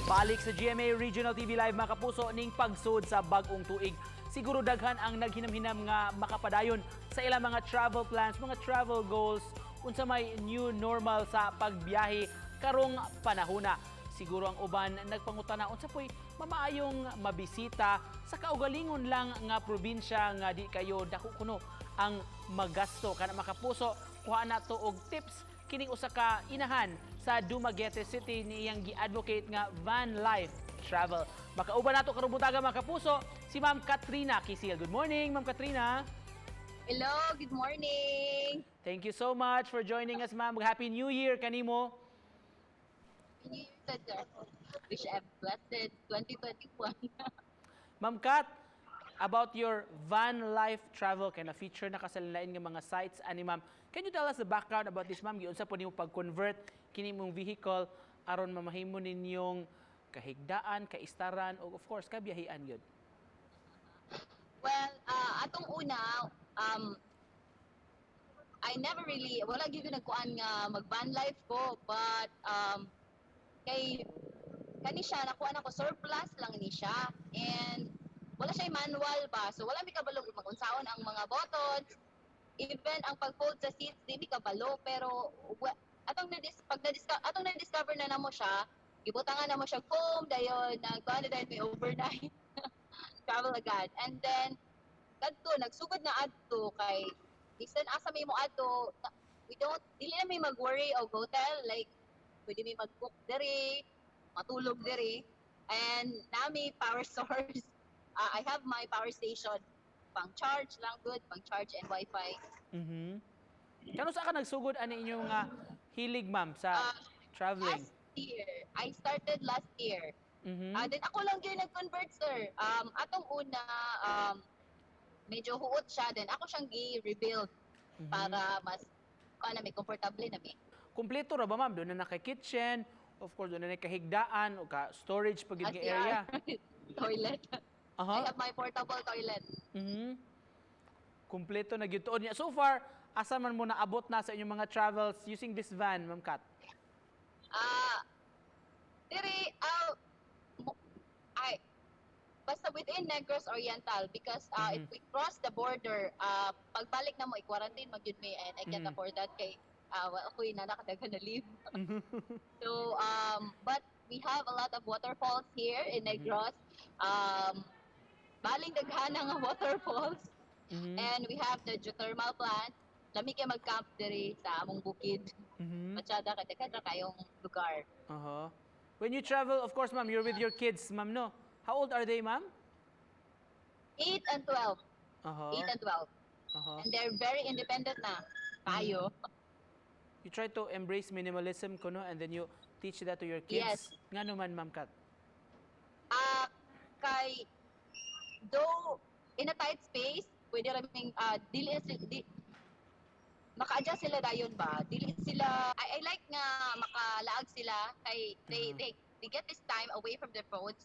Balik sa GMA Regional TV Live mga kapuso ning pagsud sa bag-ong tuig. Siguro daghan ang naghinam-hinam nga makapadayon sa ilang mga travel plans, mga travel goals, unsa may new normal sa pagbiyahe karong panahona. Siguro ang uban nagpangutana unsa poy mamaayong mabisita sa kaugalingon lang nga probinsya nga di kayo dako kuno ang magasto kana makapuso. Kuha na to og tips kining usa ka inahan sa Dumaguete City ni iyang gi-advocate nga van life travel. Makauban nato karong butaga mga kapuso si Ma'am Katrina Kisil. Good morning, Ma'am Katrina. Hello, good morning. Thank you so much for joining us, Ma'am. Happy New Year kanimo. Happy New Year, sir. Wish I have blessed 2021. Ma'am Kat, about your van life travel kay na feature na kasalilain nga mga sites ani ma'am. Can you tell us the background about this ma'am? Giunsa po nimo pag-convert kini mong vehicle aron mamahimo ninyong kahigdaan, kaistaran o of course kabiyahian gyud? Well, atong una, I never really, wala gyud ko nagkuan nga mag-van life ko, but kay kani siya nakuha na ko surplus lang ni siya, and wala siya manual ba, so wala mi kabalo mag-unsaon ang mga buttons, even ang pag-fold sa seats di mi kabalo, pero atong na-discover na namo siya, gibutangan na mo siya foam dayon nagkuan na dayon may overnight travel agad, and then kadto nagsugod na adto kay listen asa may mo adto, dili na may mag-worry og hotel, like pwede may mag-book diri, matulog diri, and nami power source. I have my power station, pang charge lang good, pang charge and wifi. Kano sa ka nagsugod ani inyong hilig ma'am sa traveling? Last year, I started last year. Then ako lang yun nag-convert, sir. Atong una, medyo huot siya, then ako siyang gi-rebuild para mas may komportable na mi. Kumpleto ra ba ma'am? Doon na naka-kitchen, of course doon na kahigdaan o ka storage pag nga area. Toilet. I have my portable toilet. Kumpleto na gyud tuod niya. So far, asa man mo naabot na sa inyong mga travels using this van, Ma'am Kat? Diri, basta within Negros Oriental, because if we cross the border, pagbalik na mo, i-quarantine magyud mi, and I can't afford that kay ako'y nakadagan na leave. So, but we have a lot of waterfalls here in Negros. Baling daghan nga waterfalls. And we have the geothermal plant. Lami kay mag-camp diri sa among bukid. Masyada kada kayong lugar. When you travel, of course, ma'am, you're with your kids, ma'am, no? How old are they, ma'am? 8 and 12. 8 and 12. And they're very independent na. Kaayo. You try to embrace minimalism kuno and then you teach that to your kids? Yes. Nga naman, Ma'am Kat? Kay, though in a tight space, pwede raming, maka-adjust sila dayon ba? Dili sila, I like nga makalaag sila kay they get this time away from their phones.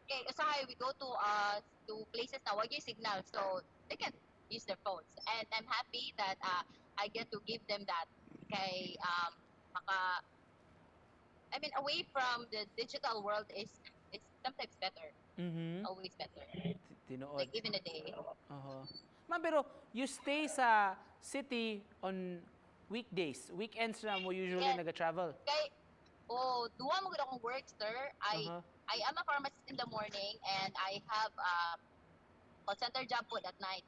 Okay, usahay we go to places na wag yung signal, so they can use their phones, and I'm happy that I get to give them that kay away from the digital world is sometimes better. Always better. Tinuod. Like even a day. Ma'am, pero you stay sa city on weekdays. Weekends na mo usually nag-travel. Kay duwa mo gud akong work, sir. I am a pharmacist in the morning, and I have call center job po at night.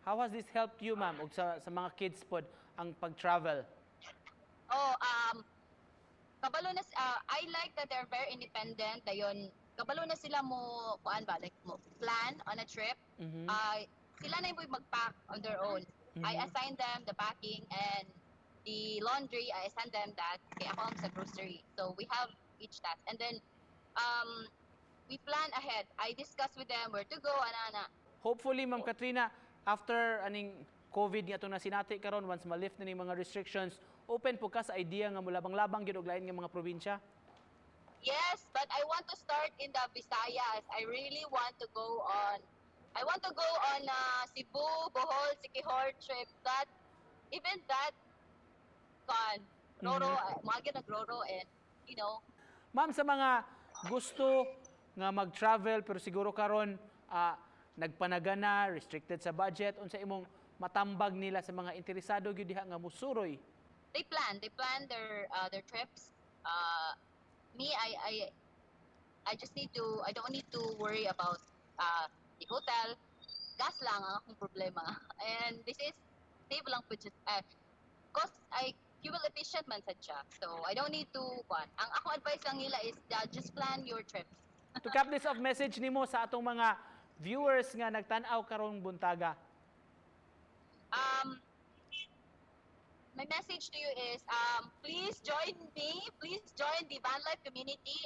How has this helped you, ma'am, ug sa mga kids pod ang pag-travel? Kabalo na I like that they're very independent. Dayon, kabalo na sila mo kuan ba, like mo plan on a trip. Sila na yung mag-pack on their own. I assign them the packing, and the laundry, I assign them that. Kaya ako sa grocery. So we have each task. And then we plan ahead. I discuss with them where to go, ana. Hopefully, Ma'am Katrina, after aning COVID nga itong nasinati karon, once ma-lift na ning mga restrictions, open po ka sa idea nga mulabang-labang gyud og lain nga mga probinsya? Yes, but I want to start in the Visayas. I really want to go on Cebu, Bohol, Siquijor trip. Roro, mga nag-roro, and you know. Ma'am, sa mga gusto nga mag-travel pero siguro karon nagpanagana, restricted sa budget, unsa imong matambag nila sa mga interesado gyud diha nga musuroy? They plan their trips. Me, I just need to, I don't need to worry about the hotel. Gas lang ang akong problema. And this is save lang po cost ay fuel efficient man sad siya. So I don't need to ang ako advice lang nila is just plan your trips. To cap this off, message nimo sa atong mga viewers nga nagtan-aw karong buntaga. My message to you is please join me. Please join the van life community.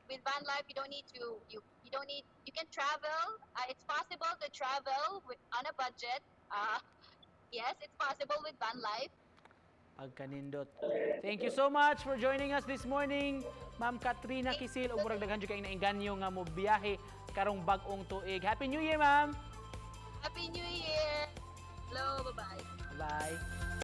With van life, you don't need to you can travel. It's possible to travel on a budget. Yes, it's possible with van life. Pagkanindot. Thank you so much for joining us this morning, Ma'am Katrina Kisil. Ug murag daghan jud kay nainganyo nga mo biyahe karong bag-ong tuig. Happy New Year, ma'am. Happy New Year. Hello, bye-bye. Bye.